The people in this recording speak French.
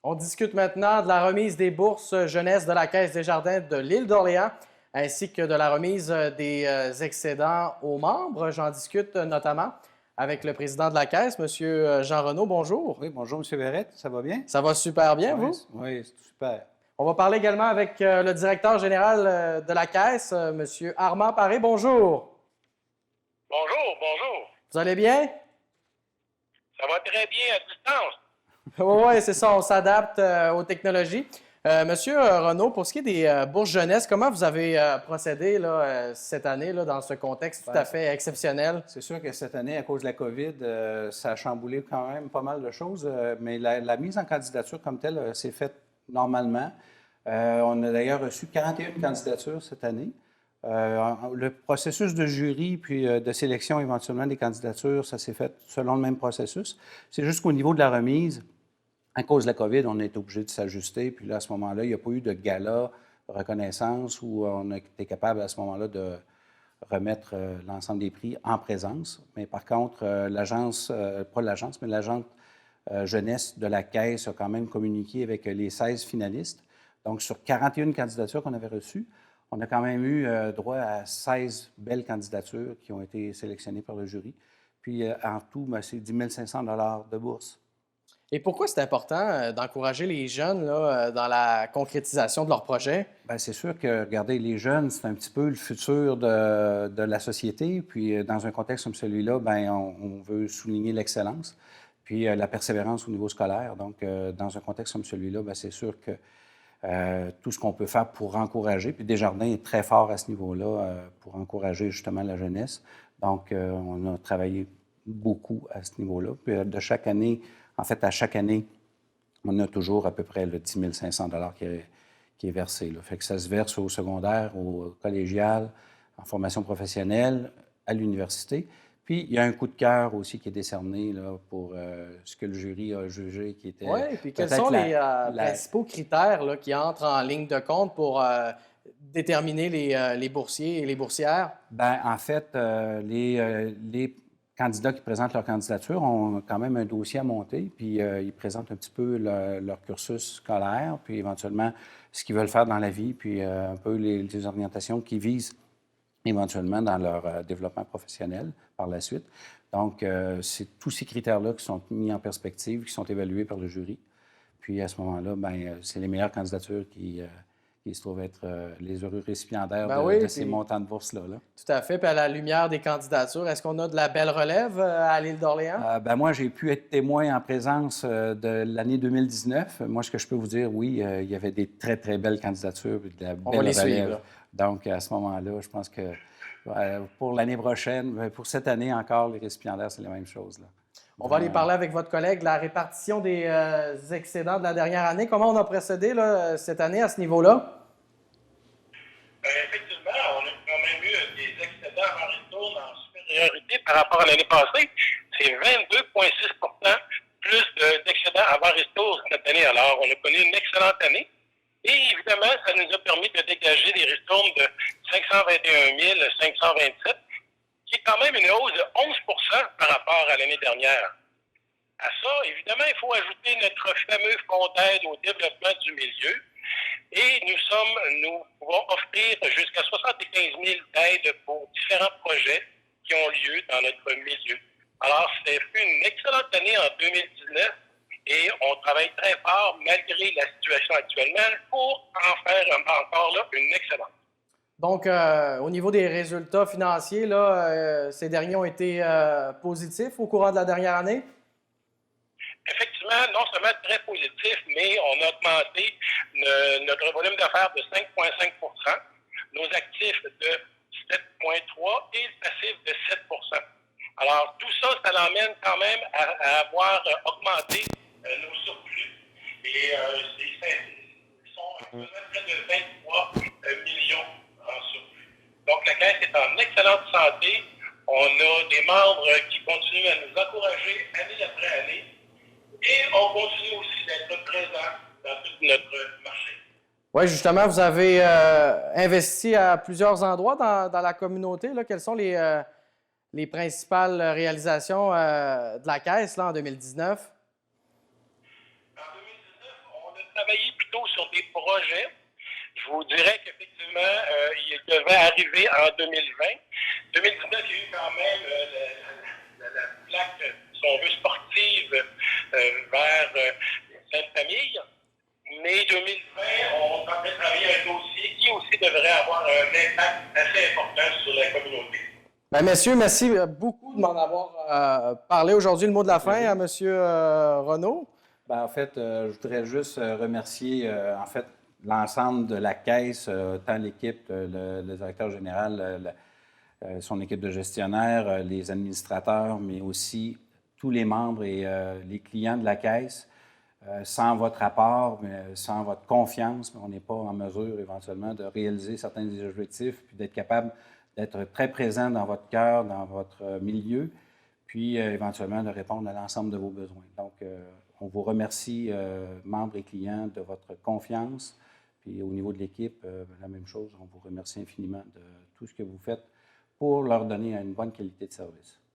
On discute maintenant de la remise des bourses jeunesse de la Caisse des Jardins de l'île d'Orléans, ainsi que de la remise des excédents aux membres. J'en discute notamment avec le président de la Caisse, M. Jean Renaud. Bonjour. Oui, bonjour, M. Verrette. Ça va bien? Ça va super bien, Oui, vous? oui, c'est super. On va parler également avec le directeur général de la Caisse, M. Armand Paré. Bonjour. Bonjour, bonjour. Vous allez bien? Ça va très bien à distance. Oui, c'est ça, on s'adapte aux technologies. Monsieur Renaud, pour ce qui est des bourses jeunesse, comment vous avez procédé là, cette année là, dans ce contexte tout à fait exceptionnel? C'est sûr que cette année, à cause de la COVID, ça a chamboulé quand même pas mal de choses, mais la mise en candidature comme telle s'est faite normalement. On a d'ailleurs reçu 41 candidatures cette année. Le processus de jury puis de sélection éventuellement des candidatures, ça s'est fait selon le même processus. C'est juste qu'au niveau de la remise, à cause de la COVID, on est obligé de s'ajuster. Puis là, à ce moment-là, il n'y a pas eu de gala de reconnaissance où on a été capable à ce moment-là de remettre l'ensemble des prix en présence. Mais par contre, l'agence, pas l'agence, mais l'agence jeunesse de la Caisse a quand même communiqué avec les 16 finalistes. Donc, sur 41 candidatures qu'on avait reçues, on a quand même eu droit à 16 belles candidatures qui ont été sélectionnées par le jury. Puis, en tout, c'est 10 500 $ de bourse. Et pourquoi c'est important d'encourager les jeunes là, dans la concrétisation de leurs projets? Bien, c'est sûr que, regardez, les jeunes, c'est un petit peu le futur de la société. Puis, dans un contexte comme celui-là, bien, on veut souligner l'excellence, puis la persévérance au niveau scolaire. Donc, dans un contexte comme celui-là, bien, c'est sûr que tout ce qu'on peut faire pour encourager, puis Desjardins est très fort à ce niveau-là pour encourager justement la jeunesse. Donc, on a travaillé beaucoup à ce niveau-là. Puis, de chaque année, en fait, à chaque année, on a toujours à peu près le 10 500 $ qui est versé. Là. Fait que ça se verse au secondaire, au collégial, en formation professionnelle, à l'université. Puis, il y a un coup de cœur aussi qui est décerné là, pour ce que le jury a jugé qui était... Oui, puis quels sont les principaux critères là, qui entrent en ligne de compte pour déterminer les boursiers et les boursières? Bien, en fait, les candidats qui présentent leur candidature ont quand même un dossier à monter, puis ils présentent un petit peu leur cursus scolaire, puis éventuellement ce qu'ils veulent faire dans la vie, puis un peu les orientations qu'ils visent éventuellement dans leur développement professionnel par la suite. Donc, c'est tous ces critères-là qui sont mis en perspective, qui sont évalués par le jury. Puis à ce moment-là, bien, c'est les meilleures candidatures qui se trouvent être les heureux récipiendaires de ces montants de bourse-là. Là. Tout à fait. Puis à la lumière des candidatures, est-ce qu'on a de la belle relève à l'île d'Orléans? Ben moi, j'ai pu être témoin en présence de l'année 2019. Moi, ce que je peux vous dire, oui, il y avait des très, très belles candidatures, de la On belle va les relève. suivre. Là. Donc, à ce moment-là, je pense que pour l'année prochaine, pour cette année encore, les récipiendaires, c'est la même chose. Là. On va aller parler avec votre collègue de la répartition des excédents de la dernière année. Comment on a procédé là, cette année à ce niveau-là? Effectivement, on a quand même eu des excédents en retour en supériorité par rapport à l'année passée. C'est 22,6 plus d'excédents avant retour cette année. Alors, on a connu une excellente année. Et évidemment, ça nous a permis de dégager des retours de 521 527, qui est quand même une hausse de 11 par rapport à l'année dernière. À ça, évidemment, il faut ajouter notre fameux fonds d'aide au développement du milieu. Et nous pouvons offrir jusqu'à 75 000 d'aides pour différents projets qui ont lieu dans notre milieu. Alors, c'est une excellente année en 2019 et on travaille très fort, malgré la situation actuellement, pour en faire encore là, une excellente. Donc, au niveau des résultats financiers, là, ces derniers ont été positifs au courant de la dernière année? Effectivement, non seulement très positif, mais on a augmenté notre volume d'affaires de 5,5 nos actifs de 7,3 et le passif de 7 Alors, tout ça, ça l'emmène quand même à avoir augmenté nos surplus. Et ils sont à peu près de 23 millions en surplus. Donc, la Caisse est en excellente santé. On a des membres qui continuent à nous encourager année après année. Et on continue aussi d'être présent dans tout notre marché. Oui, justement, vous avez investi à plusieurs endroits dans la communauté. Là. Quelles sont les principales réalisations de la Caisse là, en 2019? En 2019, plutôt sur des projets. Je vous dirais qu'effectivement, il devait arriver en 2020. 2019, il y a eu quand même la plaque, si on veut, sportive vers Sainte-Famille. Mais 2020, on est en train de travailler un dossier qui aussi devrait avoir un impact assez important sur la communauté. Bien, messieurs, merci beaucoup de m'en avoir parlé aujourd'hui. Le mot de la fin à M. Renaud. Ben, en fait, je voudrais juste remercier l'ensemble de la Caisse, tant l'équipe, le directeur général, son équipe de gestionnaires, les administrateurs, mais aussi tous les membres et les clients de la Caisse. Sans votre apport, mais sans votre confiance, on n'est pas en mesure éventuellement de réaliser certains des objectifs, puis d'être capable d'être très présent dans votre cœur, dans votre milieu, puis éventuellement de répondre à l'ensemble de vos besoins. Donc, on vous remercie, membres et clients, de votre confiance. Puis au niveau de l'équipe, la même chose, on vous remercie infiniment de tout ce que vous faites pour leur donner une bonne qualité de service.